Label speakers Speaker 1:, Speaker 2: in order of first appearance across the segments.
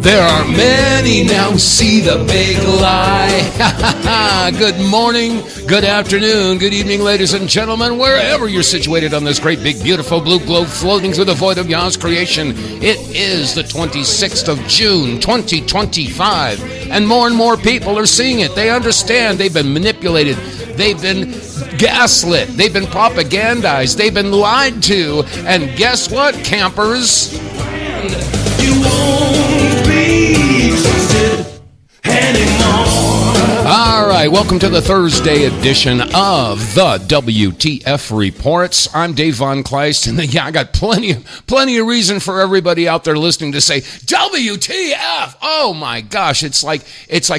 Speaker 1: There are many now who see the big lie. Good morning, good afternoon, good evening, ladies and gentlemen, wherever you're situated on this great, big, beautiful blue globe floating through the void of Yah's creation. It is the 26th of June, 2025, and more people are seeing it. They understand they've been manipulated. They've been gaslit. They've been propagandized. They've been lied to. And guess what, campers? You won't be trusted anymore. All right, welcome to the Thursday edition of the WTF Reports. I'm Dave vonKleist, and I got plenty of reason for everybody out there listening to say WTF. Oh my gosh, it's like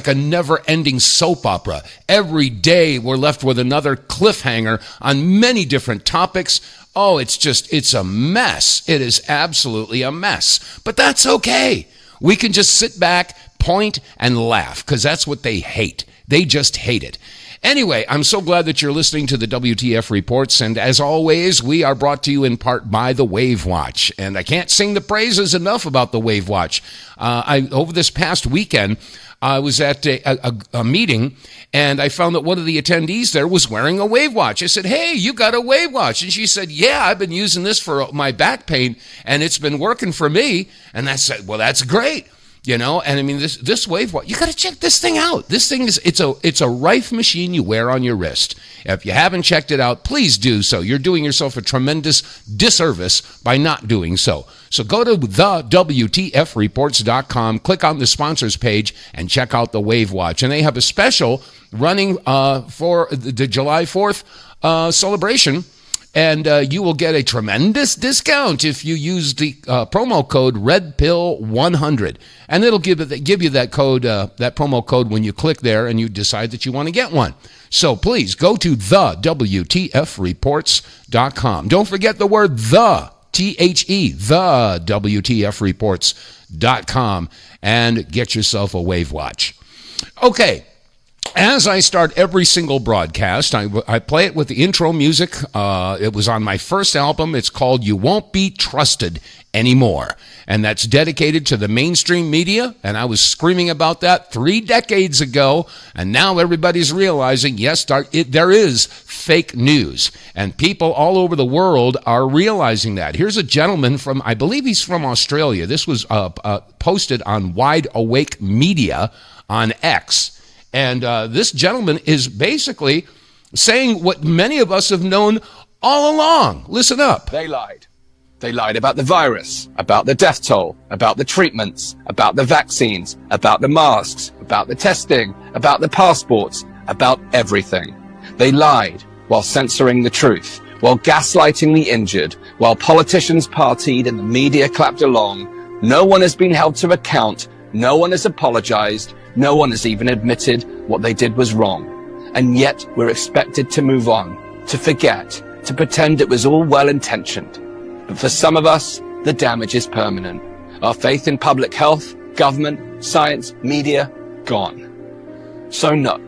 Speaker 1: a never-ending soap opera. Every day we're left with another cliffhanger on many different topics. Oh, it's a mess. It is absolutely a mess. But that's okay. We can just sit back, point, and laugh, because that's what they hate. They just hate it. Anyway, I'm so glad that you're listening to the WTF Reports, and as always, we are brought to you in part by the Wave Watch. And I can't sing the praises enough about the Wave Watch. Over this past weekend, I was at a meeting, and I found that one of the attendees there was wearing a Wave Watch. I said, "Hey, you got a Wave Watch?" And she said, "Yeah, I've been using this for my back pain, and it's been working for me." And I said, "Well, that's great." You know, and I mean, this Wave Watch, you got to check this thing out. This thing it's a Rife machine you wear on your wrist. If you haven't checked it out, please do so. You're doing yourself a tremendous disservice by not doing so. So go to TheWTFReports.com, click on the sponsors page, and check out the Wave Watch. And they have a special running for the July 4th celebration. And you will get a tremendous discount if you use the promo code RedPill100. And it'll give you that code, that promo code when you click there and you decide that you want to get one. So please go to TheWTFReports.com. Don't forget the word the, T-H-E, TheWTFReports.com, and get yourself a Wave Watch. Okay. As I start every single broadcast, I play it with the intro music. It was on my first album. It's called You Won't Be Trusted Anymore. And that's dedicated to the mainstream media. And I was screaming about that 3 decades ago. And now everybody's realizing, yes, there is fake news. And people all over the world are realizing that. Here's a gentleman from, I believe he's from Australia. This was posted on Wide Awake Media on X. And this gentleman is basically saying what many of us have known all along. Listen up.
Speaker 2: They lied. They lied about the virus, about the death toll, about the treatments, about the vaccines, about the masks, about the testing, about the passports, about everything. They lied while censoring the truth, while gaslighting the injured, while politicians partied and the media clapped along. No one has been held to account. No one has apologized. No one has even admitted what they did was wrong. And yet we're expected to move on, to forget, to pretend it was all well-intentioned. But for some of us, the damage is permanent. Our faith in public health, government, science, media, gone. So no,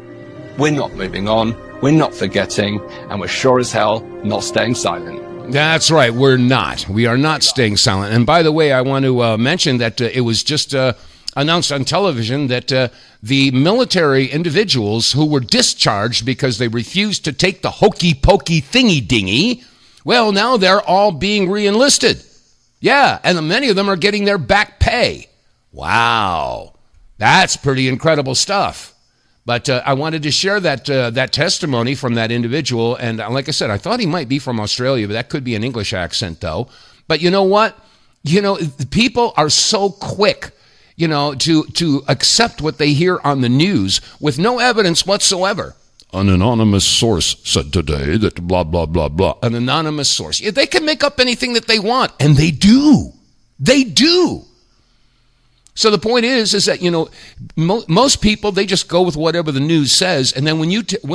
Speaker 2: we're not moving on, we're not forgetting, and we're sure as hell not staying silent.
Speaker 1: That's right, we're not. We are not staying silent. And by the way, I want to mention that it was just announced on television that the military individuals who were discharged because they refused to take the hokey-pokey thingy-dingy, well, now they're all being re-enlisted. Yeah, and many of them are getting their back pay. Wow, that's pretty incredible stuff. But I wanted to share that testimony from that individual, and like I said, I thought he might be from Australia, but that could be an English accent, though. But you know what? You know, people are so quick to accept what they hear on the news with no evidence whatsoever. An anonymous source said today that blah, blah, blah, blah. An anonymous source. Yeah, they can make up anything that they want, and they do. They do. So the point is that, most people, they just go with whatever the news says, and then when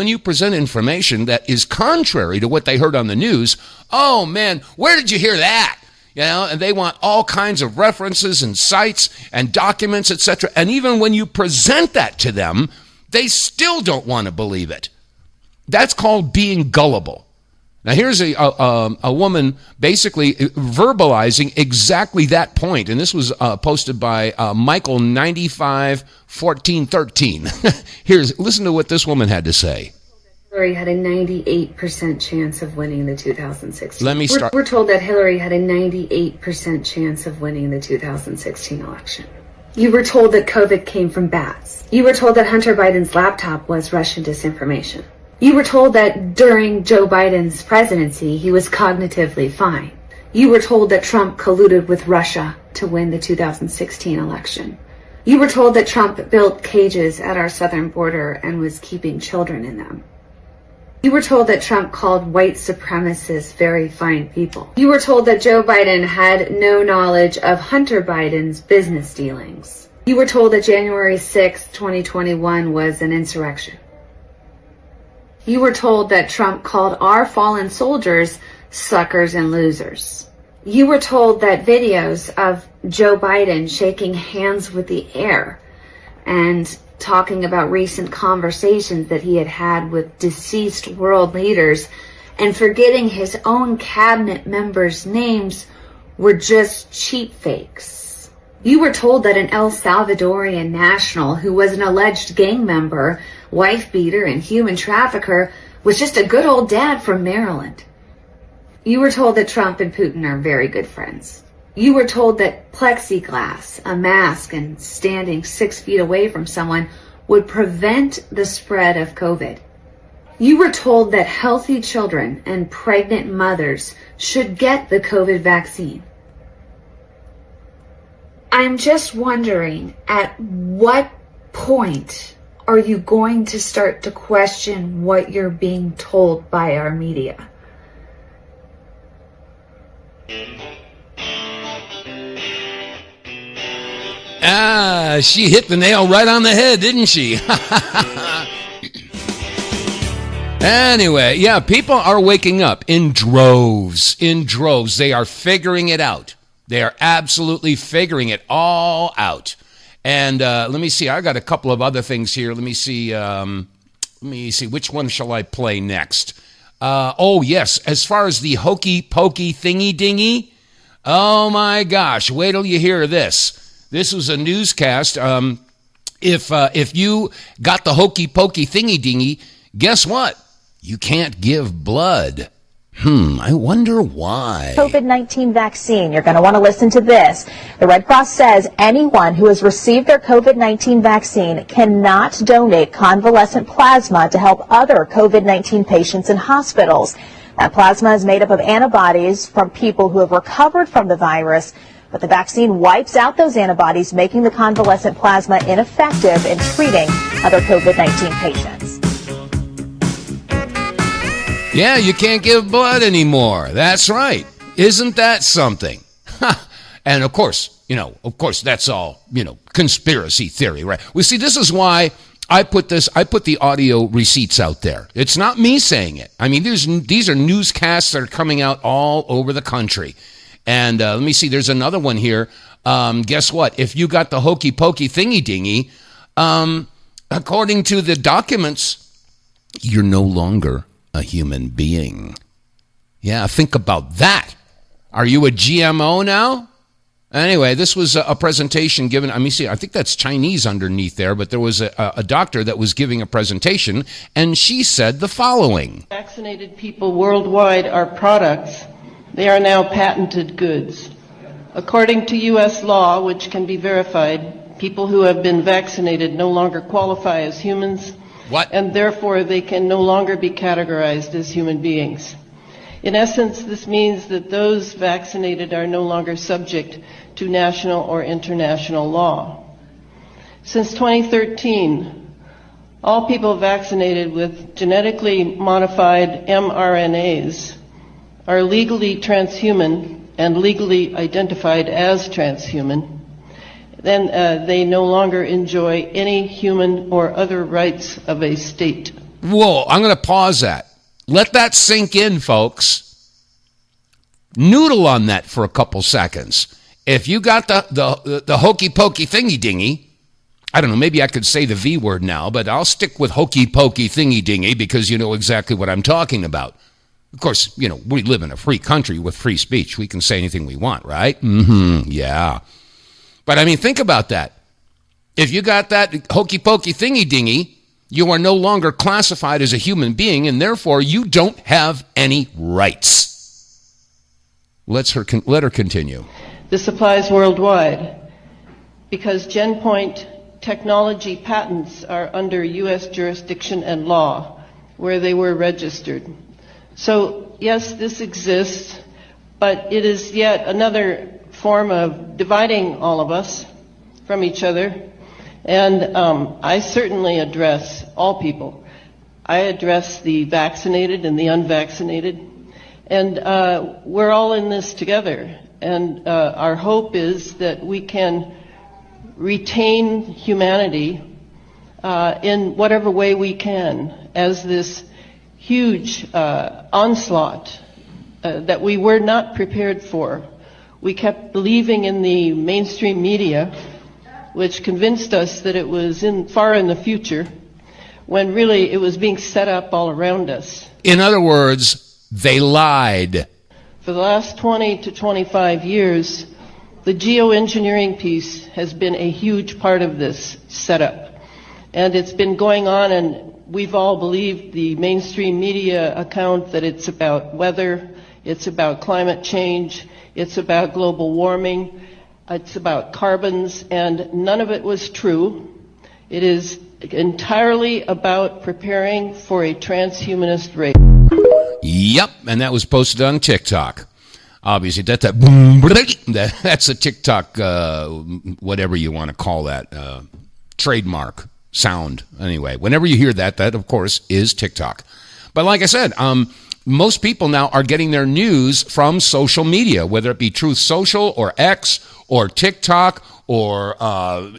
Speaker 1: you present information that is contrary to what they heard on the news, oh, man, where did you hear that? And they want all kinds of references and sites and documents, etc. And even when you present that to them, they still don't want to believe it. That's called being gullible. Now, here's a woman basically verbalizing exactly that point, and this was posted by Michael 951413. Listen to what this woman had to say.
Speaker 3: Hillary had a 98% chance of winning the 2016.
Speaker 1: Let me start.
Speaker 3: We're told that Hillary had a 98% chance of winning the 2016 election. You were told that COVID came from bats. You were told that Hunter Biden's laptop was Russian disinformation. You were told that during Joe Biden's presidency, he was cognitively fine. You were told that Trump colluded with Russia to win the 2016 election. You were told that Trump built cages at our southern border and was keeping children in them. You were told that Trump called white supremacists very fine people. You were told that Joe Biden had no knowledge of Hunter Biden's business dealings. You were told that January 6, 2021 was an insurrection. You were told that Trump called our fallen soldiers suckers and losers. You were told that videos of Joe Biden shaking hands with the air and talking about recent conversations that he had had with deceased world leaders and forgetting his own cabinet members' names were just cheap fakes. You were told that an El Salvadorian national who was an alleged gang member, wife beater, and human trafficker was just a good old dad from Maryland. You were told that Trump and Putin are very good friends. You were told that plexiglass, a mask, and standing 6 feet away from someone would prevent the spread of COVID. You were told that healthy children and pregnant mothers should get the COVID vaccine. I'm just wondering, at what point are you going to start to question what you're being told by our media?
Speaker 1: She hit the nail right on the head, didn't she? Anyway, yeah, people are waking up in droves. In droves. They are figuring it out. They are absolutely figuring it all out. And let me see. I got a couple of other things here. Let me see. Which one shall I play next? Oh, yes. As far as the hokey pokey thingy dingy. Oh, my gosh. Wait till you hear this. This was a newscast. If you got the hokey pokey thingy dingy, guess what? You can't give blood. I wonder why.
Speaker 4: COVID-19 vaccine. You're going to want to listen to this. The Red Cross says anyone who has received their COVID-19 vaccine cannot donate convalescent plasma to help other COVID-19 patients in hospitals. That plasma is made up of antibodies from people who have recovered from the virus, but the vaccine wipes out those antibodies, making the convalescent plasma ineffective in treating other COVID-19 patients.
Speaker 1: Yeah, you can't give blood anymore. That's right. Isn't that something? And of course, that's all, conspiracy theory, right? Well, see, this is why I put the audio receipts out there. It's not me saying it. I mean, these are newscasts that are coming out all over the country. And let me see, there's another one here. Guess what? If you got the hokey pokey thingy dingy, according to the documents, you're no longer a human being. Yeah, think about that. Are you a GMO now? Anyway, this was a presentation given. Let me see. I think that's Chinese underneath there, but there was a doctor that was giving a presentation, and she said the following.
Speaker 5: Vaccinated people worldwide are products. They are now patented goods. According to U.S. law, which can be verified, people who have been vaccinated no longer qualify as humans.
Speaker 1: What?
Speaker 5: And therefore they can no longer be categorized as human beings. In essence, this means that those vaccinated are no longer subject to national or international law. Since 2013, all people vaccinated with genetically modified mRNAs are legally transhuman and legally identified as transhuman. Then they no longer enjoy any human or other rights of a state.
Speaker 1: Whoa, I'm going to pause that. Let that sink in, folks. Noodle on that for a couple seconds. If you got the hokey pokey thingy dingy, I don't know, maybe I could say the V word now, but I'll stick with hokey pokey thingy dingy because you know exactly what I'm talking about. Of course, we live in a free country with free speech. We can say anything we want, right? Yeah. But I mean, think about that. If you got that hokey pokey thingy dingy, you are no longer classified as a human being, and therefore you don't have any rights. Let her continue.
Speaker 5: This applies worldwide because GenPoint technology patents are under U.S. jurisdiction and law where they were registered. So, yes, this exists, but it is yet another form of dividing all of us from each other. And I certainly address all people. I address the vaccinated and the unvaccinated. And we're all in this together. And our hope is that we can retain humanity in whatever way we can as this huge onslaught that we were not prepared for. We kept believing in the mainstream media, which convinced us that it was far in the future, when really it was being set up all around us.
Speaker 1: In other words, they lied.
Speaker 5: For the last 20 to 25 years, the geoengineering piece has been a huge part of this setup. And it's been going on, and we've all believed the mainstream media account that it's about weather, it's about climate change, it's about global warming, it's about carbons, and none of it was true. It is entirely about preparing for a transhumanist race.
Speaker 1: Yep, and that was posted on TikTok. Obviously, that's a TikTok, whatever you want to call that, trademark sound. Anyway, whenever you hear that, of course, is TikTok. But like I said, most people now are getting their news from social media, whether it be Truth Social or X or TikTok or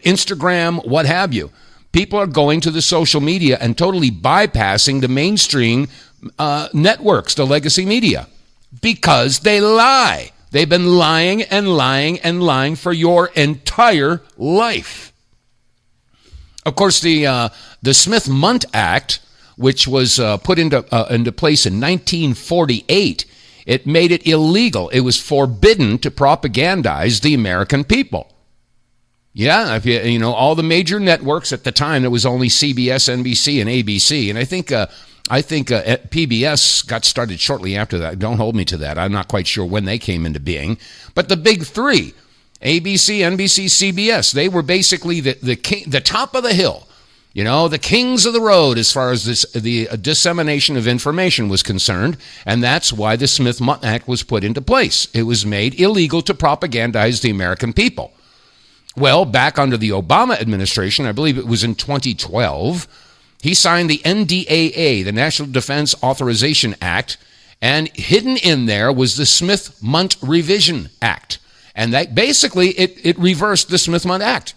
Speaker 1: Instagram, what have you. People are going to the social media and totally bypassing the mainstream networks, the legacy media, because they lie. They've been lying and lying and lying for your entire life. Of course, the Smith-Mundt Act, which was put into place in 1948, it made it illegal. It was forbidden to propagandize the American people. Yeah, if you know all the major networks at the time, there was only CBS, NBC, and ABC, and I think PBS got started shortly after that. Don't hold me to that. I'm not quite sure when they came into being, but the big three, ABC, NBC, CBS, they were basically the top of the hill. You know, the kings of the road as far as the dissemination of information was concerned, and that's why the Smith-Mundt Act was put into place. It was made illegal to propagandize the American people. Well, back under the Obama administration, I believe it was in 2012, he signed the NDAA, the National Defense Authorization Act, and hidden in there was the Smith-Mundt Revision Act. And that basically, it reversed the Smith-Mundt Act.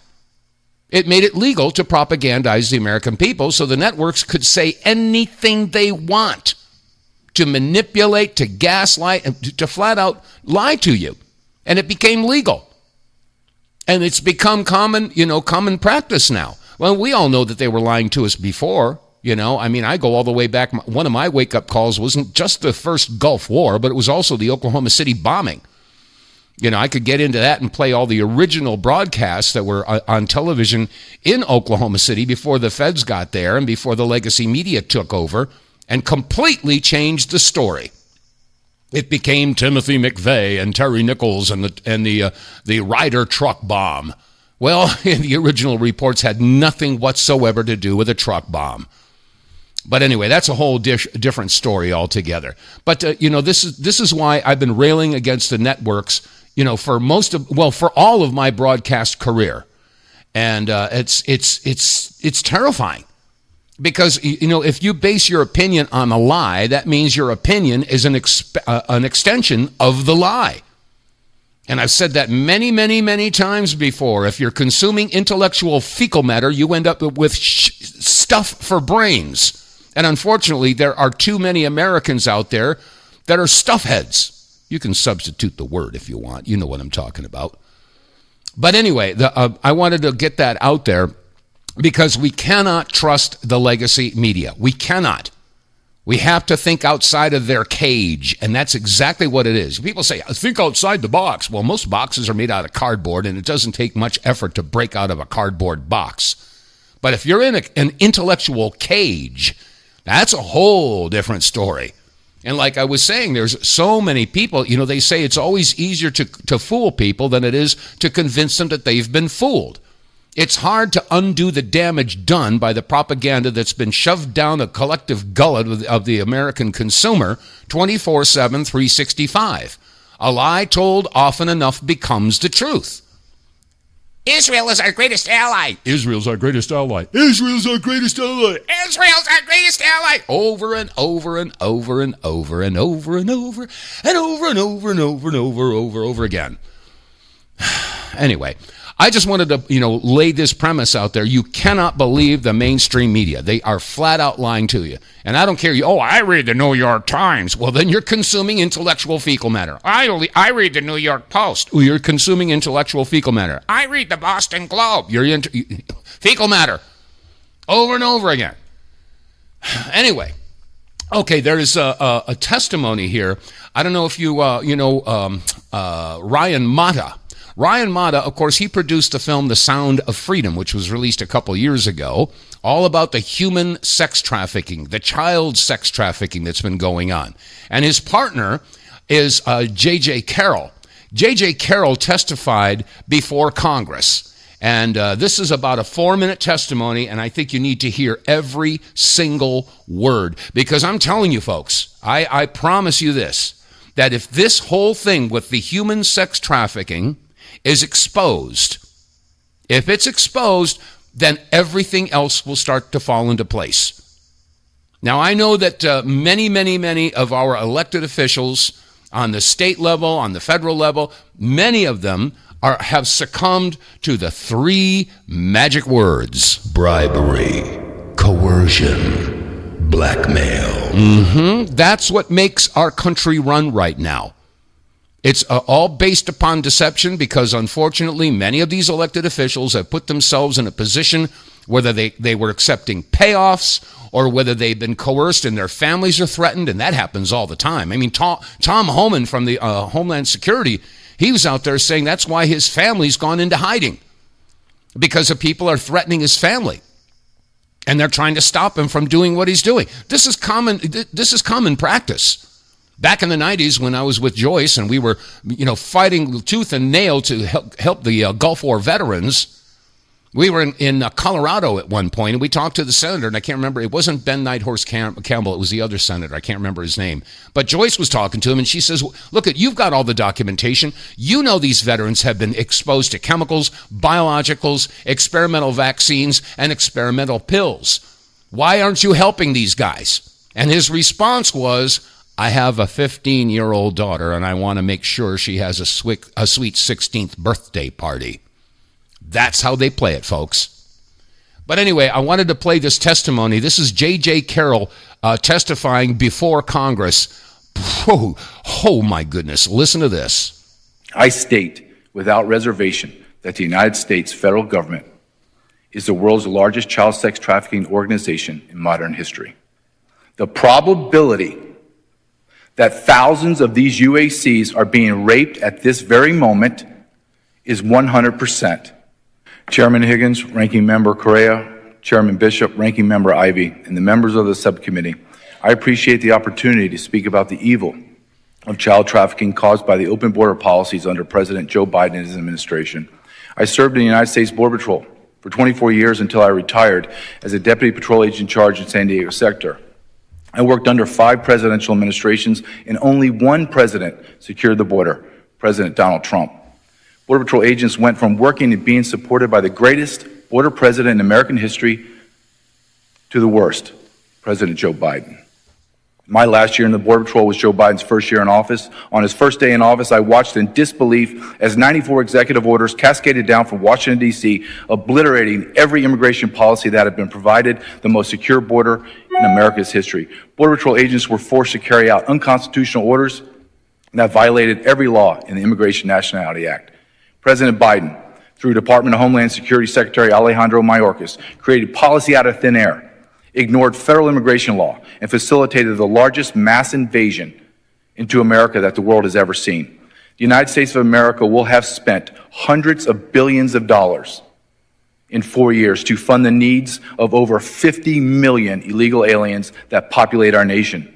Speaker 1: It made it legal to propagandize the American people so the networks could say anything they want to manipulate, to gaslight, and to flat out lie to you. And it became legal. And it's become common practice now. Well, we all know that they were lying to us before. I go all the way back. One of my wake-up calls wasn't just the first Gulf War, but it was also the Oklahoma City bombing. I could get into that and play all the original broadcasts that were on television in Oklahoma City before the feds got there and before the legacy media took over and completely changed the story. It became Timothy McVeigh and Terry Nichols and the Ryder truck bomb. Well, the original reports had nothing whatsoever to do with a truck bomb. But anyway, that's a whole different story altogether. But this is why I've been railing against the networks, for all of my broadcast career, and it's terrifying. Because, if you base your opinion on a lie, that means your opinion is an extension of the lie. And I've said that many, many, many times before. If you're consuming intellectual fecal matter, you end up with stuff for brains. And unfortunately, there are too many Americans out there that are stuff heads. You can substitute the word if you want. You know what I'm talking about. But anyway, I wanted to get that out there. Because we cannot trust the legacy media. We cannot. We have to think outside of their cage, and that's exactly what it is. People say, think outside the box. Well, most boxes are made out of cardboard, and it doesn't take much effort to break out of a cardboard box. But if you're in an intellectual cage, that's a whole different story. And like I was saying, there's so many people, they say it's always easier to fool people than it is to convince them that they've been fooled. It's hard to undo the damage done by the propaganda that's been shoved down a collective gullet of the American consumer 24/7, 365. A lie told often enough becomes the truth. Israel is our greatest ally. Israel's our greatest ally. Israel's our greatest ally. Israel's our greatest ally. Over and over and over and over and over and over and over and over and over and over again. Anyway, I just wanted to, lay this premise out there. You cannot believe the mainstream media. They are flat out lying to you. And I don't care. I read the New York Times. Well, then you're consuming intellectual fecal matter. I read the New York Post. Well, you're consuming intellectual fecal matter. I read the Boston Globe. You're fecal matter. Over and over again. Anyway. Okay, there is a testimony here. I don't know if you, Ryan Mata. Ryan Mata, of course, he produced the film The Sound of Freedom, which was released a couple years ago, all about the human sex trafficking, the child sex trafficking that's been going on. And his partner is J.J. Carroll. J.J. Carroll testified before Congress. And this is about a 4-minute testimony, and I think you need to hear every single word. Because I'm telling you, folks, I promise you this, that if this whole thing with the human sex trafficking is exposed, if it's exposed, then everything else will start to fall into place. Now, I know that many of our elected officials on the state level, on the federal level, many of them have succumbed to the 3 magic words: bribery, coercion, blackmail. That's what makes our country run right now. It's all based upon deception because, unfortunately, many of these elected officials have put themselves in a position whether they were accepting payoffs or whether they've been coerced and their families are threatened, and that happens all the time. I mean, Tom Homan from the Homeland Security, he was out there saying that's why his family's gone into hiding, because the people are threatening his family, and they're trying to stop him from doing what he's doing. This is common practice. Back in the 90s when I was with Joyce and we were, fighting tooth and nail to help the Gulf War veterans, we were in Colorado at one point, and we talked to the senator, and I can't remember, it wasn't Ben Nighthorse Campbell, it was the other senator, I can't remember his name. But Joyce was talking to him, and she says, look, you've got all the documentation. You know these veterans have been exposed to chemicals, biologicals, experimental vaccines, and experimental pills. Why aren't you helping these guys? And his response was, I have a 15-year-old daughter, and I want to make sure she has a sweet 16th birthday party. That's how they play it, folks. But anyway, I wanted to play this testimony. This is J.J. Carroll testifying before Congress. Oh, my goodness. Listen to this.
Speaker 6: I state without reservation that the United States federal government is the world's largest child sex trafficking organization in modern history. The probability that thousands of these UACs are being raped at this very moment is 100%. Chairman Higgins, Ranking Member Correa, Chairman Bishop, Ranking Member Ivey, and the members of the subcommittee, I appreciate the opportunity to speak about the evil of child trafficking caused by the open border policies under President Joe Biden and his administration. I served in the United States Border Patrol for 24 years until I retired as a Deputy Patrol Agent in charge in San Diego sector. I worked under 5 presidential administrations, and only one president secured the border, President Donald Trump. Border Patrol agents went from working and being supported by the greatest border president in American history to the worst, President Joe Biden. My last year in the Border Patrol was Joe Biden's first year in office. On his first day in office, I watched in disbelief as 94 executive orders cascaded down from Washington, D.C., obliterating every immigration policy that had been provided the most secure border in America's history. Border Patrol agents were forced to carry out unconstitutional orders that violated every law in the Immigration Nationality Act. President Biden, through Department of Homeland Security Secretary Alejandro Mayorkas, created policy out of thin air. ignored federal immigration law, and facilitated the largest mass invasion into America that the world has ever seen. The United States of America will have spent hundreds of billions of dollars in 4 years to fund the needs of over 50 million illegal aliens that populate our nation.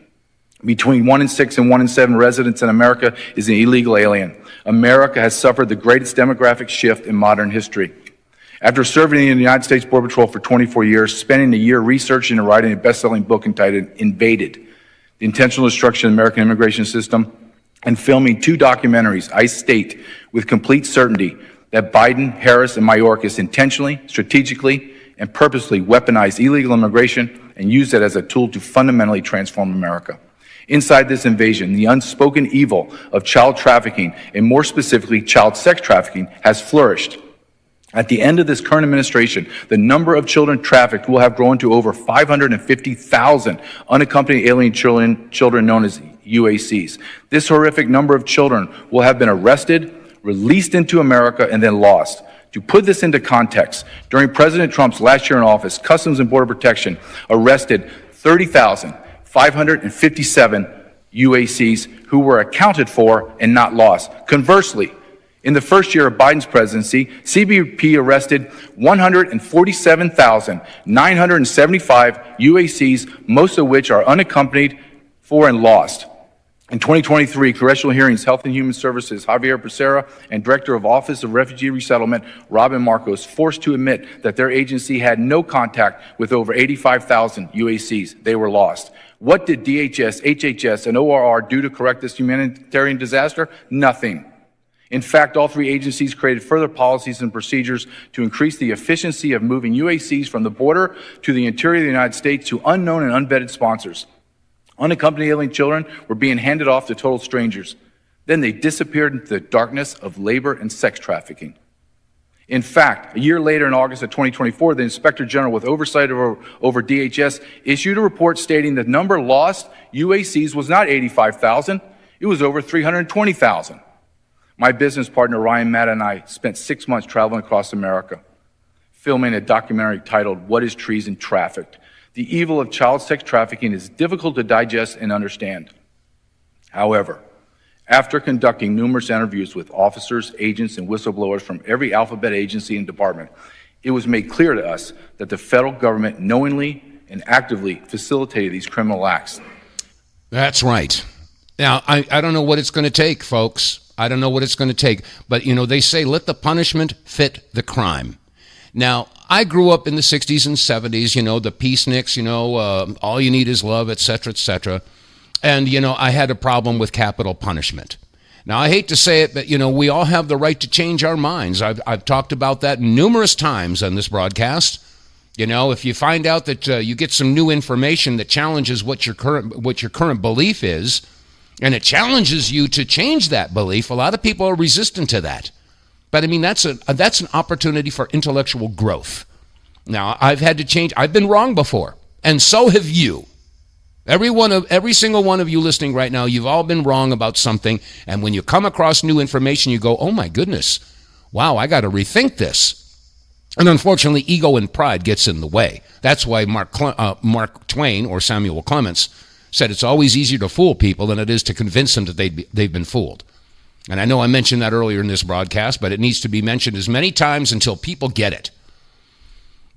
Speaker 6: Between 1 in 6 and 1 in 7 residents in America is an illegal alien. America has suffered the greatest demographic shift in modern history. After serving in the United States Border Patrol for 24 years, spending a year researching and writing a best-selling book entitled Invaded, The Intentional Destruction of the American Immigration System, and filming 2 documentaries, I state with complete certainty that Biden, Harris, and Mayorkas intentionally, strategically, and purposely weaponized illegal immigration and used it as a tool to fundamentally transform America. Inside this invasion, the unspoken evil of child trafficking, and more specifically child sex trafficking, has flourished. At the end of this current administration, the number of children trafficked will have grown to over 550,000 unaccompanied alien children known as UACs. This horrific number of children will have been arrested, released into America, and then lost. To put this into context, during President Trump's last year in office, Customs and Border Protection arrested 30,557 UACs who were accounted for and not lost. Conversely, in the first year of Biden's presidency, CBP arrested 147,975 UACs, most of which are unaccompanied for and lost. In 2023, Congressional Hearings, Health and Human Services, Javier Becerra, and Director of Office of Refugee Resettlement, Robin Marcos, forced to admit that their agency had no contact with over 85,000 UACs. They were lost. What did DHS, HHS, and ORR do to correct this humanitarian disaster? Nothing. In fact, all 3 agencies created further policies and procedures to increase the efficiency of moving UACs from the border to the interior of the United States to unknown and unvetted sponsors. Unaccompanied alien children were being handed off to total strangers. Then they disappeared into the darkness of labor and sex trafficking. In fact, a year later, in August of 2024, the Inspector General, with oversight over DHS, issued a report stating the number lost UACs was not 85,000, it was over 320,000. My business partner, Ryan Matt, and I spent 6 months traveling across America, filming a documentary titled, What is Treason Trafficked? The evil of child sex trafficking is difficult to digest and understand. However, after conducting numerous interviews with officers, agents, and whistleblowers from every alphabet agency and department, it was made clear to us that the federal government knowingly and actively facilitated these criminal acts.
Speaker 1: That's right. Now, I don't know what it's going to take, folks. I don't know what it's going to take. But, they say let the punishment fit the crime. Now, I grew up in the 60s and 70s, the peaceniks, all you need is love, et cetera, et cetera. And, I had a problem with capital punishment. Now, I hate to say it, but, we all have the right to change our minds. I've talked about that numerous times on this broadcast. If you find out that you get some new information that challenges what your current belief is, and it challenges you to change that belief, a lot of people are resistant to that. But that's an opportunity for intellectual growth. Now, I've had to change. I've been wrong before, and so have you. Every single one of you listening right now, you've all been wrong about something, and when you come across new information, you go, oh my goodness, wow, I got to rethink this. And unfortunately, ego and pride gets in the way. That's why Mark Twain, or Samuel Clemens, said it's always easier to fool people than it is to convince them that they've been fooled. And I know I mentioned that earlier in this broadcast, but it needs to be mentioned as many times until people get it.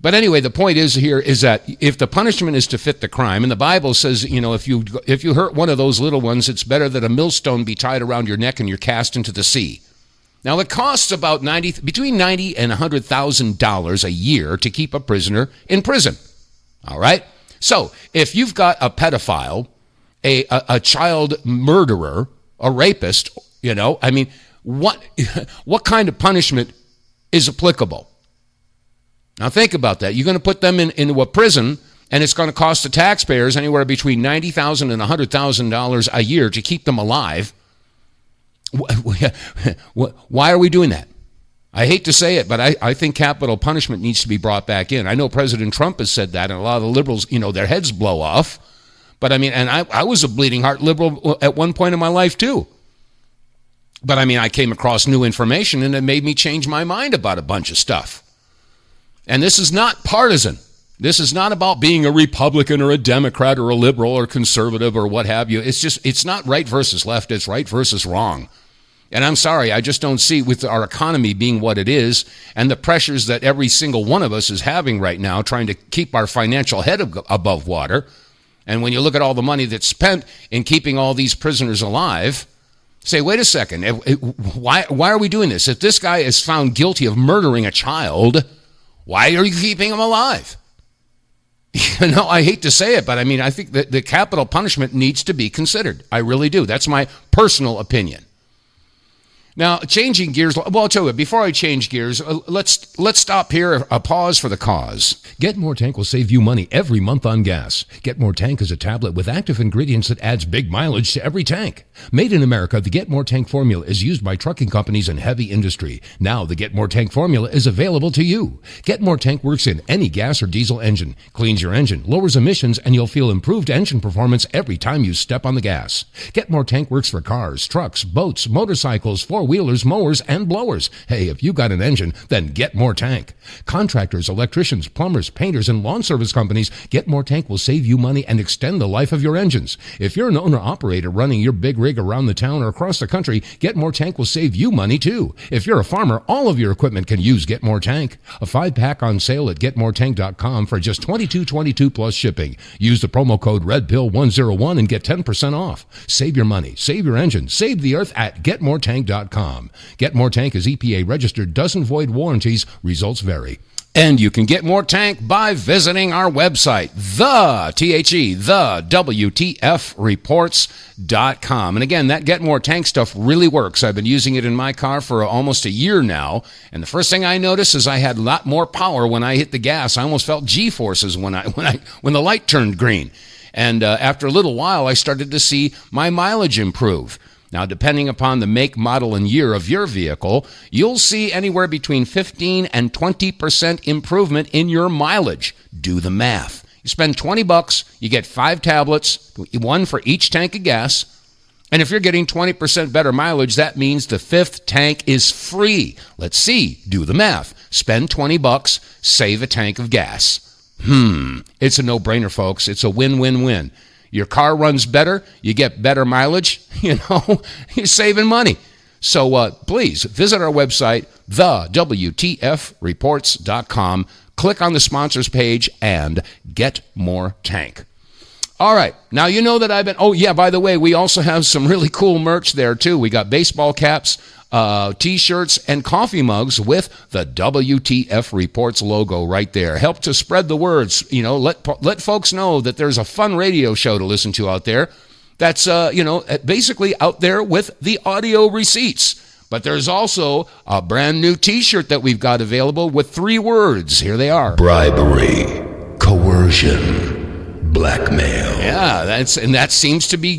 Speaker 1: But anyway, the point is that if the punishment is to fit the crime, and the Bible says, if you hurt one of those little ones, it's better that a millstone be tied around your neck and you're cast into the sea. Now, it costs about between $90,000 and $100,000 a year to keep a prisoner in prison. All right? So if you've got a pedophile, a child murderer, a rapist, what kind of punishment is applicable? Now think about that. You're going to put them into a prison, and it's going to cost the taxpayers anywhere between $90,000 and $100,000 a year to keep them alive. Why are we doing that? I hate to say it, but I think capital punishment needs to be brought back in. I know President Trump has said that, and a lot of the liberals, their heads blow off. But I was a bleeding heart liberal at one point in my life too. But I came across new information, and it made me change my mind about a bunch of stuff. And this is not partisan. This is not about being a Republican or a Democrat or a liberal or conservative or what have you. It's not right versus left. It's right versus wrong. And I'm sorry, I just don't see, with our economy being what it is and the pressures that every single one of us is having right now, trying to keep our financial head above water. And when you look at all the money that's spent in keeping all these prisoners alive, say, wait a second, why are we doing this? If this guy is found guilty of murdering a child, why are you keeping him alive? You know, I hate to say it, but I mean, I think that the capital punishment needs to be considered. I really do. That's my personal opinion. Now, changing gears, well, I'll tell you what, before I change gears, let's stop here, a pause for the cause. Get More Tank will save you money every month on gas. Get More Tank is a tablet with active ingredients that adds big mileage to every tank. Made in America, the Get More Tank formula is used by trucking companies and heavy industry. Now, the Get More Tank formula is available to you. Get More Tank works in any gas or diesel engine, cleans your engine, lowers emissions, and you'll feel improved engine performance every time you step on the gas. Get More Tank works for cars, trucks, boats, motorcycles, four-wheelers, mowers, and blowers. Hey, if you got an engine, then Get More Tank. Contractors, electricians, plumbers, painters, and lawn service companies, Get More Tank will save you money and extend the life of your engines. If you're an owner-operator running your big rig around the town or across the country, Get More Tank will save you money too. If you're a farmer, all of your equipment can use Get More Tank. A 5-pack on sale at GetMoreTank.com for just $22.22 plus shipping. Use the promo code REDPILL101 and get 10% off. Save your money, save your engine, save the earth at GetMoreTank.com. Get More Tank is EPA registered, doesn't void warranties, results vary. And you can get More Tank by visiting our website, TheWTFReports.com. And again, that Get More Tank stuff really works. I've been using it in my car for almost a year now. And the first thing I noticed is I had a lot more power when I hit the gas. I almost felt G-forces when the light turned green. And after a little while, I started to see my mileage improve. Now, depending upon the make, model, and year of your vehicle, you'll see anywhere between 15 and 20% improvement in your mileage. Do the math. You spend $20, you get 5 tablets, one for each tank of gas. And if you're getting 20% better mileage, that means the 5th tank is free. Let's see. Do the math. Spend $20, save a tank of gas. It's a no-brainer, folks. It's a win-win-win. Your car runs better, you get better mileage, you're saving money. So please visit our website, TheWTFReports.com. Click on the sponsors page and get More Tank. All right. Now, you know that by the way, we also have some really cool merch there, too. We got baseball caps, T-shirts, and coffee mugs with the WTF Reports logo right there. Help to spread the words. Let folks know that there's a fun radio show to listen to out there that's, basically out there with the audio receipts. But there's also a brand new T-shirt that we've got available with 3 words. Here they are. Bribery, coercion, blackmail. Yeah, that seems to be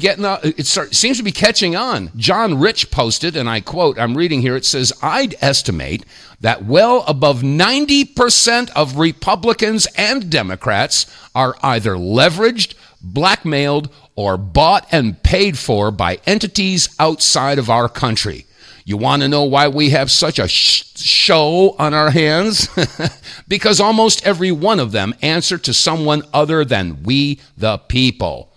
Speaker 1: seems to be catching on. John Rich posted, and I quote, I'm reading here, it says, I'd estimate that well above 90% of Republicans and Democrats are either leveraged, blackmailed, or bought and paid for by entities outside of our country. You want to know why we have such a show on our hands? Because almost every one of them answer to someone other than we, the people.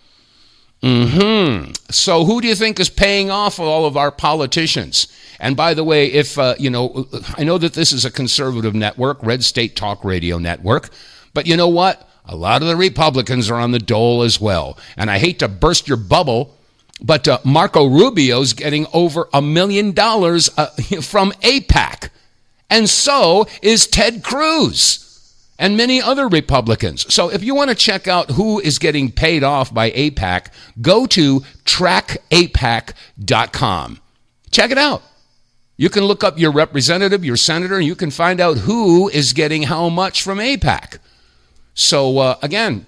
Speaker 1: So who do you think is paying off all of our politicians? And by the way, if, I know that this is a conservative network, Red State Talk Radio network, but you know what? A lot of the Republicans are on the dole as well. And I hate to burst your bubble, but Marco Rubio's getting over $1 million from AIPAC. And so is Ted Cruz and many other Republicans. So if you want to check out who is getting paid off by AIPAC, go to trackaipac.com. Check it out. You can look up your representative, your senator, and you can find out who is getting how much from AIPAC. So, again,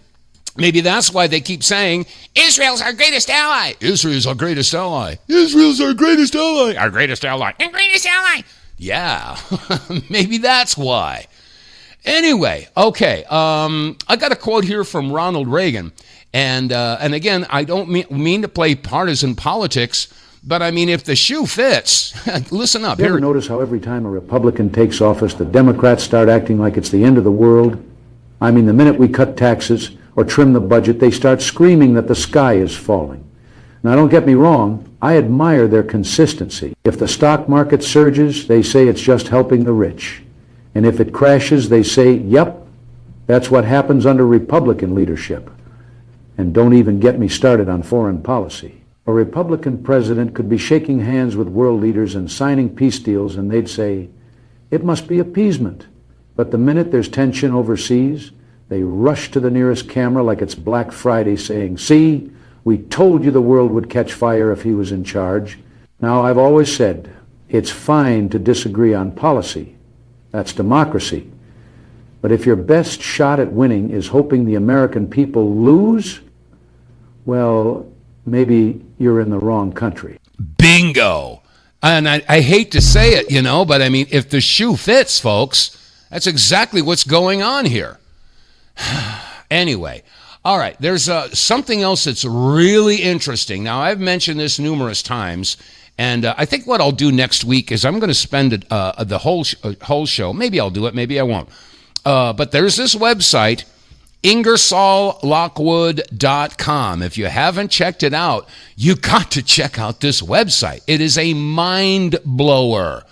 Speaker 1: maybe that's why they keep saying, Israel's our greatest ally. Israel's our greatest ally. Israel's our greatest ally. Our greatest ally. Our greatest ally. Yeah, maybe that's why. Anyway, okay, I got a quote here from Ronald Reagan. And again, I don't mean to play partisan politics, but I mean, if the shoe fits, listen up.
Speaker 7: You ever notice how every time a Republican takes office, the Democrats start acting like it's the end of the world? I mean, the minute we cut taxes or trim the budget, they start screaming that the sky is falling. Now, don't get me wrong, I admire their consistency. If the stock market surges, they say it's just helping the rich. And if it crashes, they say, yep, that's what happens under Republican leadership. And don't even get me started on foreign policy. A Republican president could be shaking hands with world leaders and signing peace deals, and they'd say, it must be appeasement. But the minute there's tension overseas, they rush to the nearest camera like it's Black Friday saying, see, we told you the world would catch fire if he was in charge. Now, I've always said, it's fine to disagree on policy. That's democracy. But if your best shot at winning is hoping the American people lose, well, maybe you're in the wrong country.
Speaker 1: Bingo. And I hate to say it, but I mean, if the shoe fits, folks, that's exactly what's going on here. Anyway, all right, there's something else that's really interesting. Now, I've mentioned this numerous times, and I think what I'll do next week is I'm going to spend the whole show. Maybe I'll do it, maybe I won't. But there's this website, Ingersolllockwood.com. If you haven't checked it out, you got to check out this website. It is a mind blower.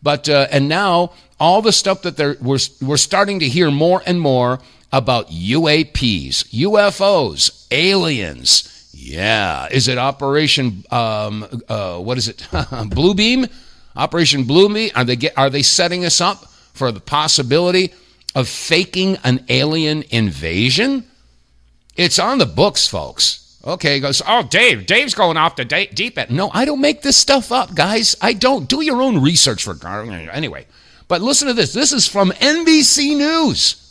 Speaker 1: But and now all the stuff that we're starting to hear more and more about UAPs, UFOs, aliens. Yeah, is it Operation what is it? Bluebeam? Operation Bluebeam? Are they setting us up for the possibility of faking an alien invasion? It's on the books, folks. Okay, he goes, oh, Dave's going off the deep end. No, I don't make this stuff up, guys. I don't. Do your own research for anyway. But listen to this. This is from NBC News.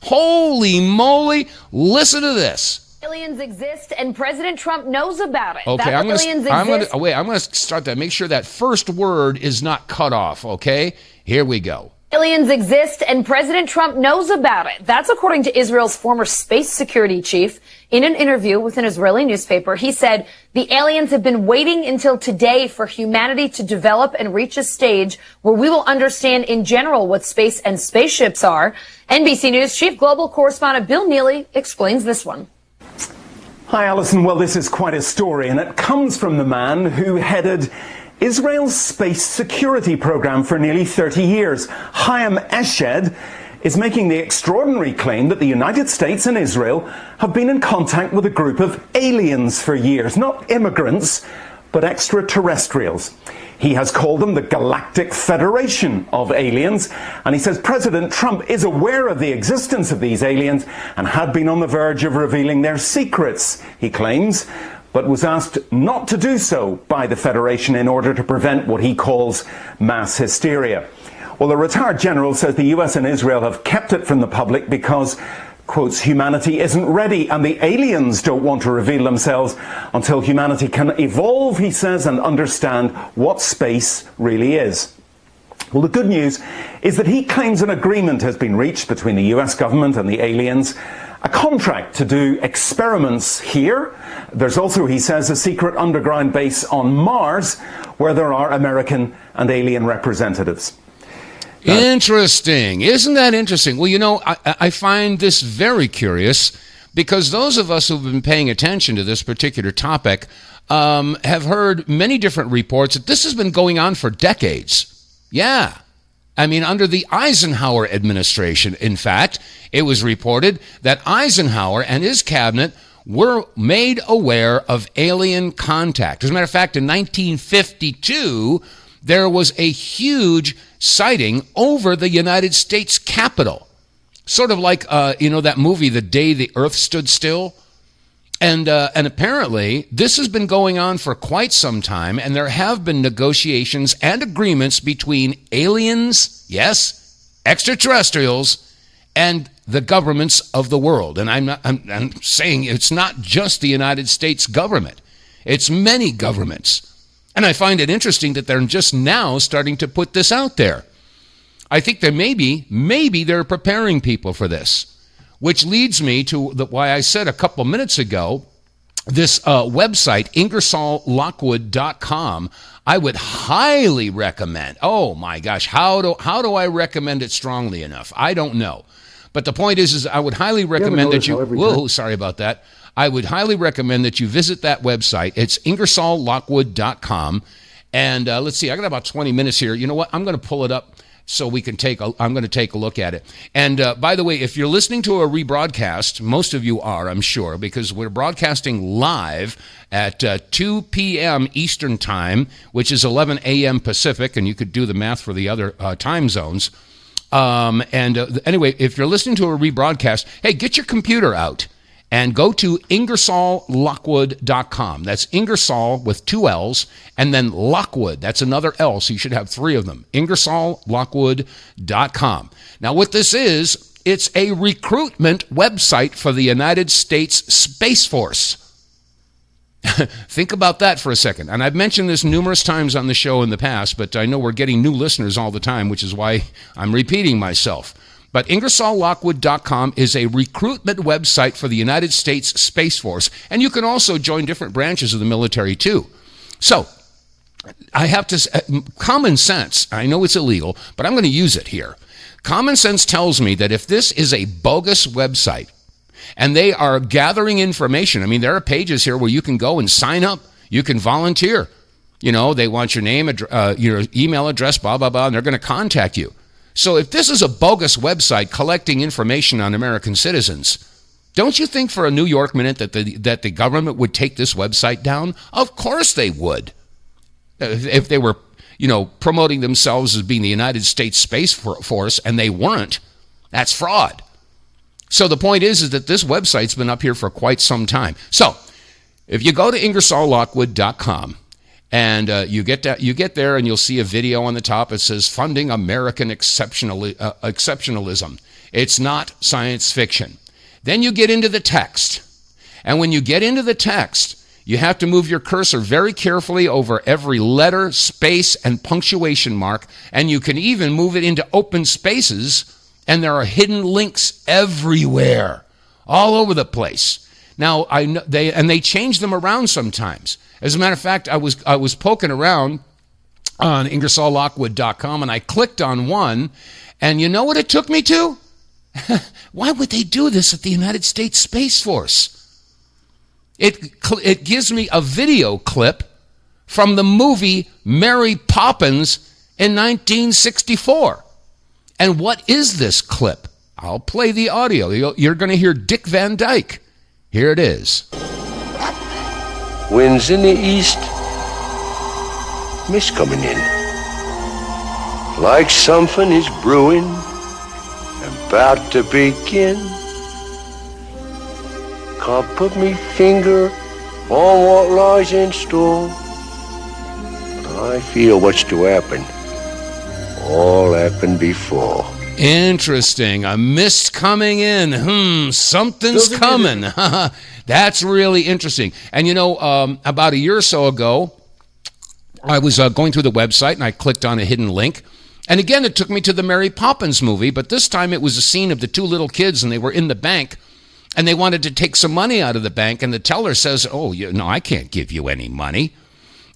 Speaker 1: Holy moly. Listen to this.
Speaker 8: Aliens exist and President Trump knows about it.
Speaker 1: Okay, I'm going to start that. Make sure that first word is not cut off, okay? Here we go.
Speaker 8: Aliens exist and President Trump knows about it. That's according to Israel's former space security chief. In an interview with an Israeli newspaper, he said the aliens have been waiting until today for humanity to develop and reach a stage where we will understand in general what space and spaceships are. NBC News chief global correspondent Bill Neely explains this one.
Speaker 9: Hi, Alison. Well, this is quite a story, and it comes from the man who headed Israel's space security program for nearly 30 years. Chaim Eshed is making the extraordinary claim that the United States and Israel have been in contact with a group of aliens for years. Not immigrants, but extraterrestrials. He has called them the Galactic Federation of Aliens, and he says President Trump is aware of the existence of these aliens and had been on the verge of revealing their secrets, he claims, but was asked not to do so by the Federation in order to prevent what he calls mass hysteria. Well, the retired general says the US and Israel have kept it from the public because, quotes, humanity isn't ready and the aliens don't want to reveal themselves until humanity can evolve, he says, and understand what space really is. Well, the good news is that he claims an agreement has been reached between the US government and the aliens, a contract to do experiments here. There's also, he says, a secret underground base on Mars where there are American and alien representatives.
Speaker 1: Interesting. Isn't that interesting? Well, I find this very curious because those of us who've been paying attention to this particular topic have heard many different reports that this has been going on for decades. Yeah. I mean, under the Eisenhower administration, in fact, it was reported that Eisenhower and his cabinet were made aware of alien contact. As a matter of fact, in 1952, there was a huge sighting over the United States Capitol. Sort of like, that movie, The Day the Earth Stood Still. And apparently, this has been going on for quite some time, and there have been negotiations and agreements between aliens, yes, extraterrestrials, and the governments of the world. And I'm saying it's not just the United States government. It's many governments. And I find it interesting that they're just now starting to put this out there. I think that maybe they're preparing people for this. Which leads me to why I said a couple minutes ago, this website, Ingersolllockwood.com, I would highly recommend. Oh my gosh, how do I recommend it strongly enough? I don't know. But the point is I would highly recommend that you, whoa, sorry about that. I would highly recommend that you visit that website. It's Ingersolllockwood.com. And let's see, I got about 20 minutes here. You know what? I'm going to pull it up so we can I'm going to take a look at it. And by the way, if you're listening to a rebroadcast, most of you are, I'm sure, because we're broadcasting live at 2 p.m. Eastern Time, which is 11 a.m. Pacific, and you could do the math for the other time zones. Anyway, if you're listening to a rebroadcast, hey, get your computer out and go to Ingersolllockwood.com. That's Ingersoll with 2 L's, and then Lockwood. That's another L, so you should have 3 of them. Ingersolllockwood.com. Now, what this is, it's a recruitment website for the United States Space Force. Think about that for a second. And I've mentioned this numerous times on the show in the past, but I know we're getting new listeners all the time, which is why I'm repeating myself. But Ingersolllockwood.com is a recruitment website for the United States Space Force. And you can also join different branches of the military, too. So, I have to, common sense, I know it's illegal, but I'm going to use it here. Common sense tells me that if this is a bogus website, and they are gathering information, I mean, there are pages here where you can go and sign up. You can volunteer. You know, they want your name, your email address, blah, blah, blah, and they're going to contact you. So if this is a bogus website collecting information on American citizens, don't you think for a New York minute that the government would take this website down? Of course they would. If they were, promoting themselves as being the United States Space Force, and they weren't, that's fraud. So the point is that this website's been up here for quite some time. So if you go to Ingersolllockwood.com, and you get there and you'll see a video on the top. It says Funding American Exceptionalism. It's not science fiction. Then you get into the text. And when you get into the text, you have to move your cursor very carefully over every letter, space, and punctuation mark. And you can even move it into open spaces. And there are hidden links everywhere, all over the place. Now, I know they change them around sometimes. As a matter of fact, I was poking around on Ingersolllockwood.com, and I clicked on one, and you know what it took me to? Why would they do this at the United States Space Force? It gives me a video clip from the movie Mary Poppins in 1964. And what is this clip? I'll play the audio. You're going to hear Dick Van Dyke. Here it is.
Speaker 10: Winds in the east, mist coming in. Like something is brewing, about to begin. Can't put me finger on what lies in store. I feel what's to happen. All happened before.
Speaker 1: Interesting. A mist coming in. Something's coming. That's really interesting. And about a year or so ago, I was going through the website and I clicked on a hidden link. And again, it took me to the Mary Poppins movie, but this time it was a scene of the 2 little kids and they were in the bank and they wanted to take some money out of the bank. And the teller says, no, I can't give you any money.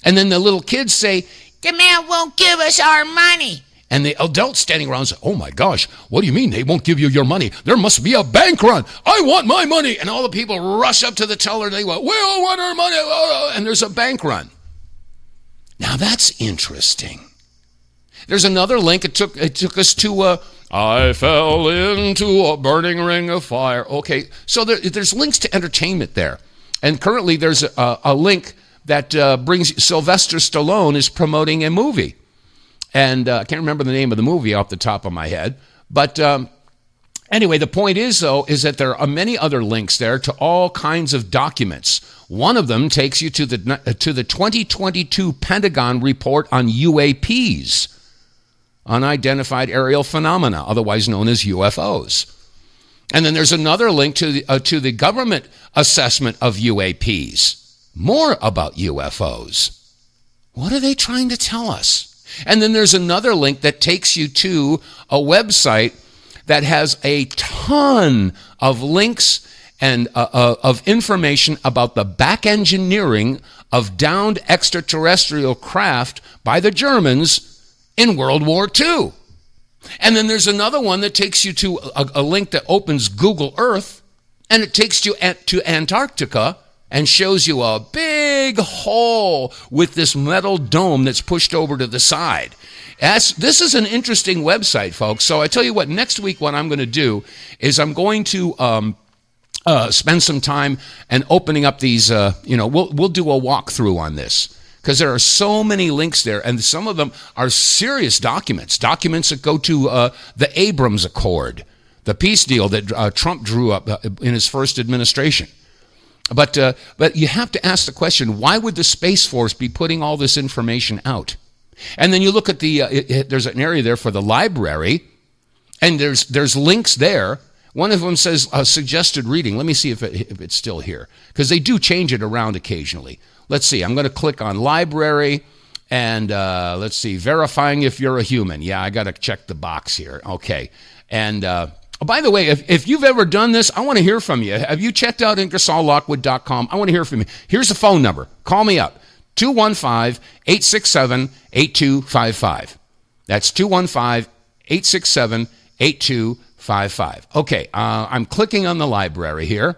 Speaker 1: And then the little kids say, the man won't give us our money. And the adults standing around say, oh my gosh, what do you mean they won't give you your money? There must be a bank run. I want my money. And all the people rush up to the teller and they go, we all want our money. And there's a bank run. Now that's interesting. There's another link. It took us to, I fell into a burning ring of fire. Okay, so there's links to entertainment there. And currently there's a link that brings Sylvester Stallone is promoting a movie. And I can't remember the name of the movie off the top of my head. But anyway, the point is, though, is that there are many other links there to all kinds of documents. One of them takes you to the 2022 Pentagon report on UAPs, unidentified aerial phenomena, otherwise known as UFOs. And then there's another link to the government assessment of UAPs, more about UFOs. What are they trying to tell us? And then there's another link that takes you to a website that has a ton of links and of information about the back engineering of downed extraterrestrial craft by the Germans in World War II. And then there's another one that takes you to a link that opens Google Earth, and it takes you to Antarctica and shows you a big hole with this metal dome that's pushed over to the side. This is an interesting website, folks. So I tell you what, next week what I'm going to do is I'm going to spend some time and opening up these, we'll do a walkthrough on this. Because there are so many links there, and some of them are serious documents that go to the Abrams Accord, the peace deal that Trump drew up in his first administration. But you have to ask the question, why would the Space Force be putting all this information out? And then you look at there's an area there for the library, and there's links there. One of them says suggested reading. Let me see if it's still here, because they do change it around occasionally. Let's see. I'm going to click on library, and let's see, verifying if you're a human. Yeah, I got to check the box here. Okay. And by the way, if you've ever done this, I want to hear from you. Have you checked out Ingersolllockwood.com? I want to hear from you. Here's the phone number. Call me up. 215-867-8255. That's 215-867-8255. Okay, I'm clicking on the library here.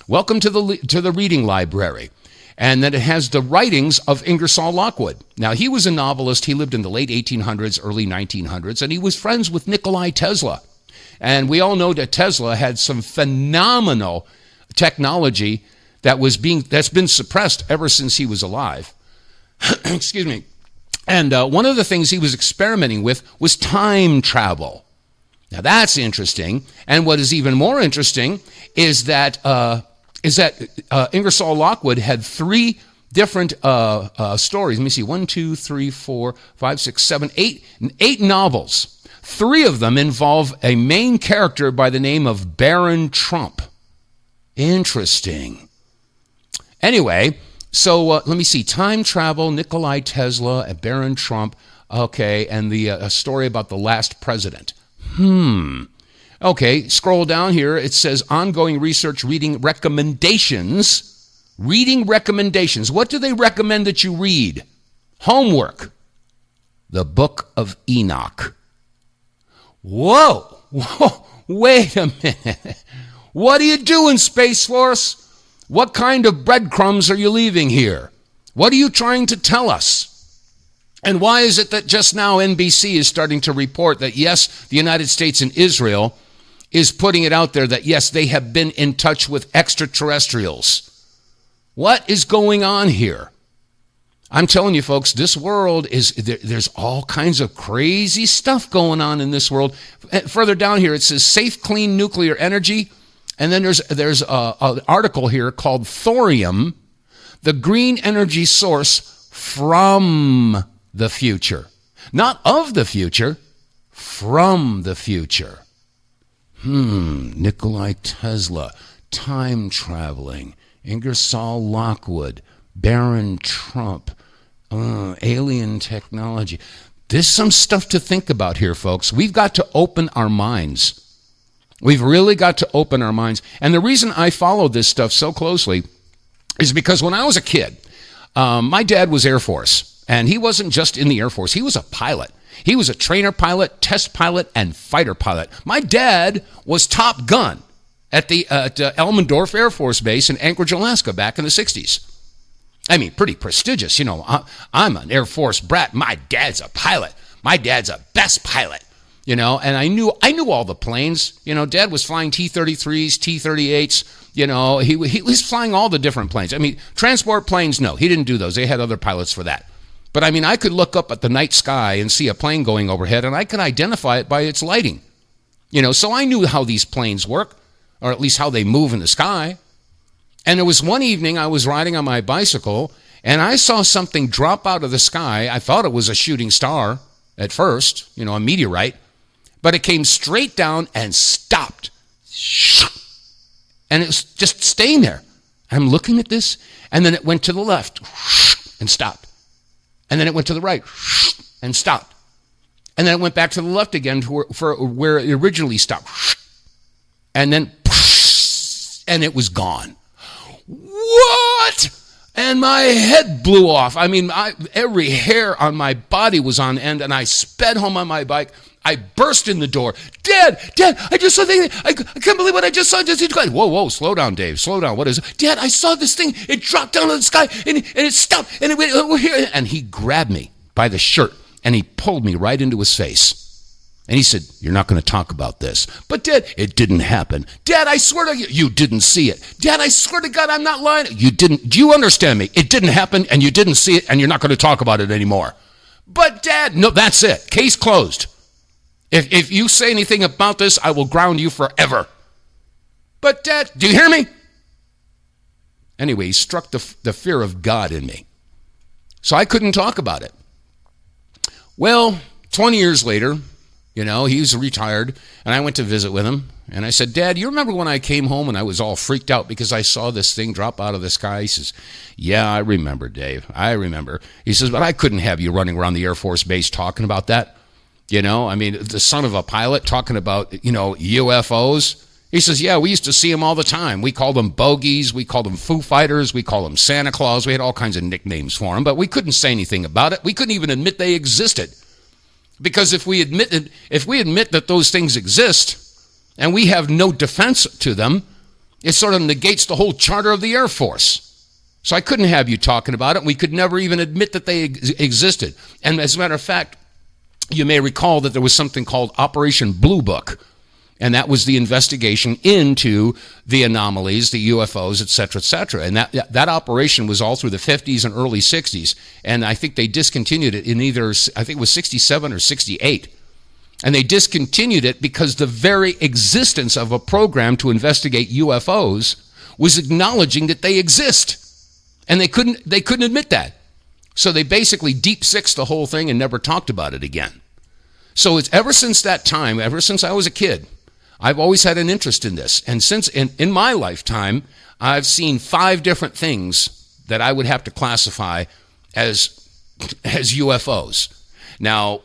Speaker 1: Welcome to the reading library. And then it has the writings of Ingersoll-Lockwood. Now, he was a novelist. He lived in the late 1800s, early 1900s, and he was friends with Nikola Tesla. And we all know that Tesla had some phenomenal technology that's been suppressed ever since he was alive. Excuse me. And one of the things he was experimenting with was time travel. Now, that's interesting. And what is even more interesting is that Ingersoll-Lockwood had three different stories. Let me see, 1, 2, 3, 4, 5, 6, 7, 8 novels. 3 of them involve a main character by the name of Baron Trump. Interesting. Anyway, so let me see, time travel, Nikola Tesla, Baron Trump, okay, and the story about the last president. Okay, scroll down here. It says ongoing research, reading recommendations. Reading recommendations. What do they recommend that you read? Homework. The Book of Enoch. Whoa, wait a minute. What are you doing, Space Force? What kind of breadcrumbs are you leaving here? What are you trying to tell us? And why is it that just now NBC is starting to report that, yes, the United States and Israel is putting it out there that, yes, they have been in touch with extraterrestrials? What is going on here? I'm telling you, folks, this world there's all kinds of crazy stuff going on in this world. Further down here, it says safe, clean nuclear energy. And then there's an article here called Thorium, the green energy source from the future. Not of the future, from the future. Nikola Tesla, time traveling, Ingersoll-Lockwood, Baron Trump, alien technology. There's some stuff to think about here, folks. We've got to open our minds. We've really got to open our minds. And the reason I follow this stuff so closely is because when I was a kid, my dad was Air Force. And he wasn't just in the Air Force. He was a pilot. He was a trainer pilot, test pilot, and fighter pilot. My dad was Top Gun at Elmendorf Air Force Base in Anchorage, Alaska back in the 60s. I mean, pretty prestigious. You know, I'm an Air Force brat. My dad's a pilot. My dad's a best pilot. You know, and I knew all the planes. You know, Dad was flying T-33s, T-38s. You know, he was flying all the different planes. I mean, transport planes, no, he didn't do those. They had other pilots for that. But I mean, I could look up at the night sky and see a plane going overhead, and I could identify it by its lighting. You know, so I knew how these planes work, or at least how they move in the sky. And there was one evening I was riding on my bicycle, and I saw something drop out of the sky. I thought it was a shooting star at first, you know, a meteorite. But it came straight down and stopped. And it was just staying there. I'm looking at this, and then it went to the left and stopped. And then it went to the right and stopped. And then it went back to the left again for where it originally stopped. And then, and it was gone. What? And my head blew off. I mean, every hair on my body was on end, and I sped home on my bike. I burst in the door. Dad, I just saw the thing. I can't believe what I just saw. Whoa, slow down, Dave. Slow down. What is it? Dad, I saw this thing. It dropped down to the sky, and it stopped, and it went over here. And he grabbed me by the shirt, and he pulled me right into his face. And he said, you're not going to talk about this. But, Dad, it didn't happen. Dad, I swear to you, you didn't see it. Dad, I swear to God, I'm not lying. You didn't. Do you understand me? It didn't happen, and you didn't see it, and you're not going to talk about it anymore. But, Dad, no, that's it. Case closed. If you say anything about this, I will ground you forever. But, Dad, do you hear me? Anyway, he struck the fear of God in me. So I couldn't talk about it. Well, 20 years later, he was retired, and I went to visit with him, and I said, Dad, you remember when I came home and I was all freaked out because I saw this thing drop out of the sky? He says, yeah, I remember, Dave. I remember. He says, but I couldn't have you running around the Air Force Base talking about that. I mean, the son of a pilot talking about, UFOs. He says, yeah, we used to see them all the time. We called them bogeys. We called them Foo Fighters. We called them Santa Claus. We had all kinds of nicknames for them, but we couldn't say anything about it. We couldn't even admit they existed. Because if we admit that those things exist and we have no defense to them, it sort of negates the whole charter of the Air Force. So I couldn't have you talking about it. We could never even admit that they existed. And as a matter of fact, you may recall that there was something called Operation Blue Book, and that was the investigation into the anomalies, the UFOs, et cetera, and that operation was all through the 50s and early 60s, and I think they discontinued it in I think it was 67 or 68, and they discontinued it because the very existence of a program to investigate UFOs was acknowledging that they exist, and they couldn't admit that. So they basically deep sixed the whole thing and never talked about it again. So it's ever since that time, ever since I was a kid, I've always had an interest in this. And since in my lifetime, I've seen 5 different things that I would have to classify as UFOs. Now,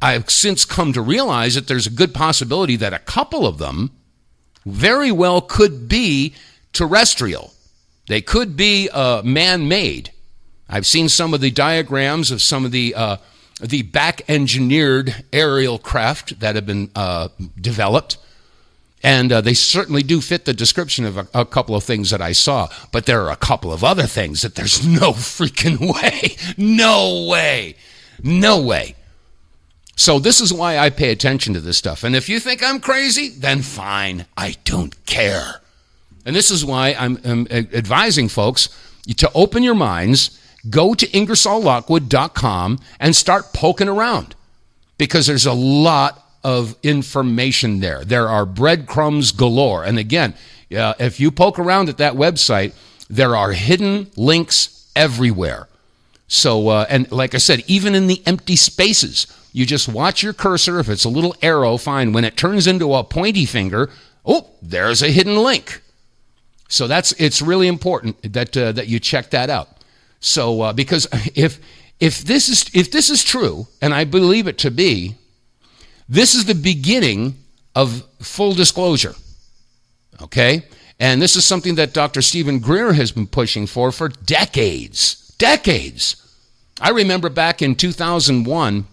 Speaker 1: I've since come to realize that there's a good possibility that a couple of them very well could be terrestrial. They could be man-made. I've seen some of the diagrams of some of the back-engineered aerial craft that have been developed. And they certainly do fit the description of a couple of things that I saw. But there are a couple of other things that there's no freaking way. No way. So this is why I pay attention to this stuff. And if you think I'm crazy, then fine. I don't care. And this is why I'm advising folks to open your minds, go to Ingersolllockwood.com and start poking around. Because there's a lot of information there. There are breadcrumbs galore. And again, if you poke around at that website, there are hidden links everywhere. So, and like I said, even in the empty spaces, you just watch your cursor. If it's a little arrow, fine. When it turns into a pointy finger, oh, there's a hidden link. So it's really important that you check that out. So, because if this is true, and I believe it to be, this is the beginning of full disclosure, okay? And this is something that Dr. Stephen Greer has been pushing for decades. I remember back in 2001,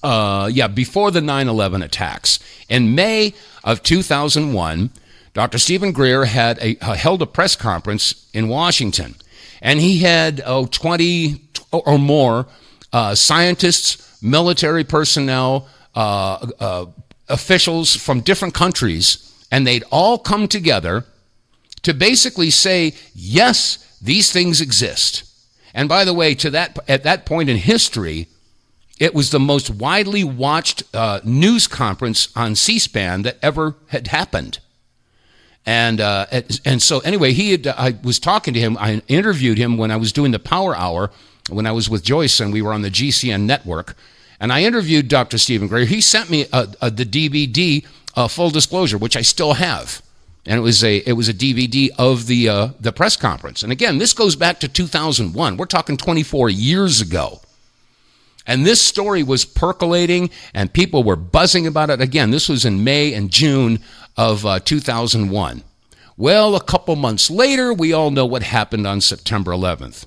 Speaker 1: before the 9/11 attacks, in May of 2001, Dr. Stephen Greer had held a press conference in Washington, and he had 20 or more scientists, military personnel, officials from different countries, and they'd all come together to basically say, yes, these things exist. And by the way, at that point in history, it was the most widely watched news conference on C-SPAN that ever had happened. And so anyway, I was talking to him. I interviewed him when I was doing the Power Hour, when I was with Joyce, and we were on the GCN network. And I interviewed Dr. Stephen Greer. He sent me the DVD, Full Disclosure, which I still have. And it was a DVD of the press conference. And again, this goes back to 2001. We're talking 24 years ago. And this story was percolating, and people were buzzing about it. Again, this was in May and June of 2001. Well, a couple months later, we all know what happened on September 11th.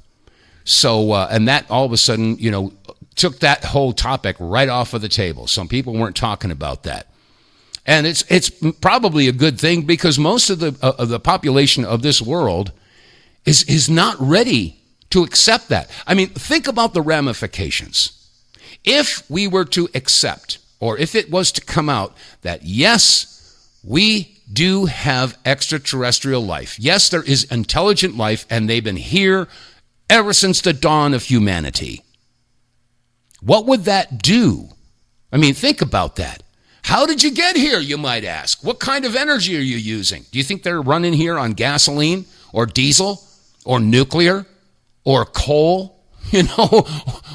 Speaker 1: So, and that all of a sudden, took that whole topic right off of the table. Some people weren't talking about that. And it's probably a good thing, because most of the population of this world is not ready to accept that. I mean, think about the ramifications. If we were to accept, or if it was to come out that, yes, we do have extraterrestrial life. Yes, there is intelligent life, and they've been here ever since the dawn of humanity. What would that do? I mean, think about that. How did you get here, you might ask? What kind of energy are you using? Do you think they're running here on gasoline or diesel or nuclear or coal,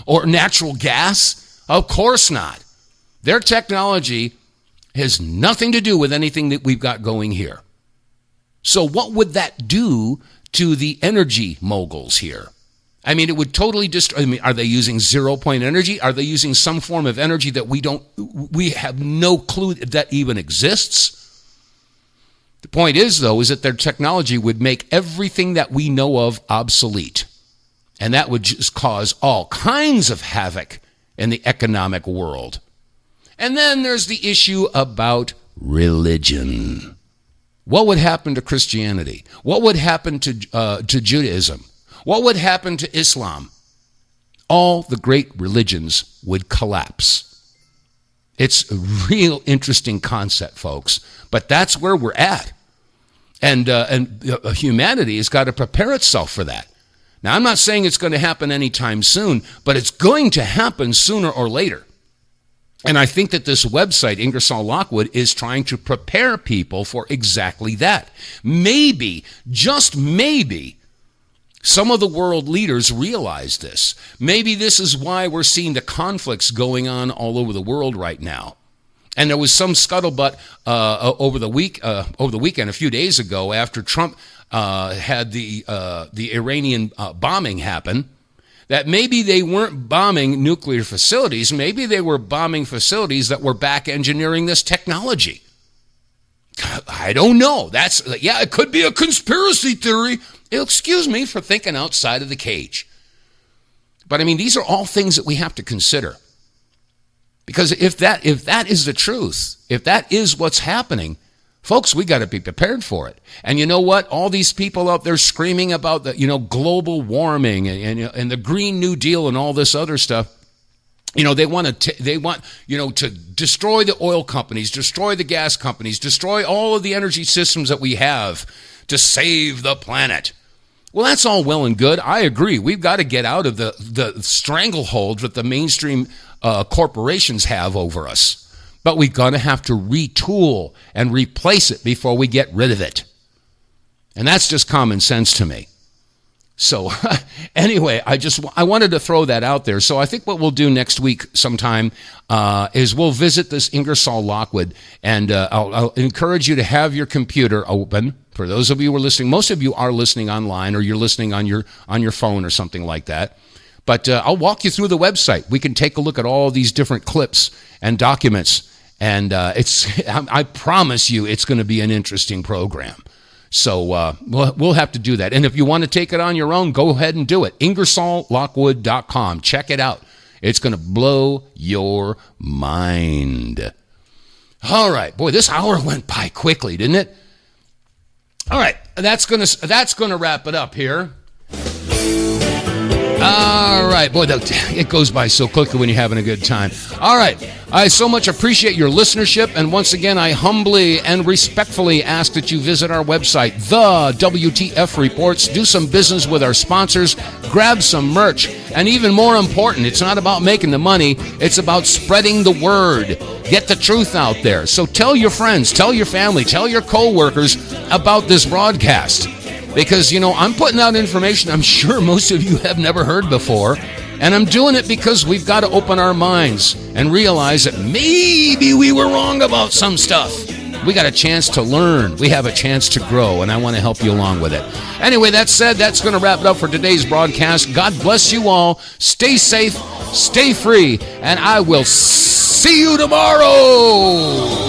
Speaker 1: or natural gas? Of course not. Their technology has nothing to do with anything that we've got going here. So what would that do to the energy moguls here? I mean, it would totally destroy. I mean, are they using 0-point energy? Are they using some form of energy that we have no clue that even exists? The point is, though, is that their technology would make everything that we know of obsolete. And that would just cause all kinds of havoc in the economic world. And then there's the issue about religion. What would happen to Christianity? What would happen to Judaism? What would happen to Islam? All the great religions would collapse. It's a real interesting concept, folks. But that's where we're at. And humanity has got to prepare itself for that. Now, I'm not saying it's going to happen anytime soon, but it's going to happen sooner or later. And I think that this website, Ingersolllockwood, is trying to prepare people for exactly that. Maybe, just maybe, some of the world leaders realize this. Maybe this is why we're seeing the conflicts going on all over the world right now. And there was some scuttlebutt over the weekend, a few days ago, after Trump had the Iranian bombing happen, that maybe they weren't bombing nuclear facilities. Maybe they were bombing facilities that were back engineering this technology. I don't know. It could be a conspiracy theory. Excuse me for thinking outside of the cage. But I mean, these are all things that we have to consider. Because if that is the truth, if that is what's happening, folks, we got to be prepared for it. And you know what? All these people out there screaming about the, global warming and the Green New Deal and all this other stuff. They want to destroy the oil companies, destroy the gas companies, destroy all of the energy systems that we have to save the planet. Well, that's all well and good. I agree. We've got to get out of the stranglehold that the mainstream corporations have over us. But we're going to have to retool and replace it before we get rid of it. And that's just common sense to me. So anyway, I wanted to throw that out there. So I think what we'll do next week sometime is we'll visit this Ingersoll-Lockwood, and I'll encourage you to have your computer open. For those of you who are listening, most of you are listening online, or you're listening on your phone or something like that. But I'll walk you through the website. We can take a look at all these different clips and documents, and I promise you it's going to be an interesting program. So we'll have to do that. And if you want to take it on your own, go ahead and do it. Ingersolllockwood.com. Check it out. It's going to blow your mind. All right. Boy, this hour went by quickly, didn't it? All right. That's going to wrap it up here. All right. Boy, it goes by so quickly when you're having a good time. All right. I so much appreciate your listenership. And once again, I humbly and respectfully ask that you visit our website, The WTF Reports. Do some business with our sponsors. Grab some merch. And even more important, it's not about making the money. It's about spreading the word. Get the truth out there. So tell your friends, tell your family, tell your coworkers about this broadcast. Because, I'm putting out information I'm sure most of you have never heard before. And I'm doing it because we've got to open our minds and realize that maybe we were wrong about some stuff. We got a chance to learn. We have a chance to grow, and I want to help you along with it. Anyway, that said, that's going to wrap it up for today's broadcast. God bless you all. Stay safe, stay free, and I will see you tomorrow.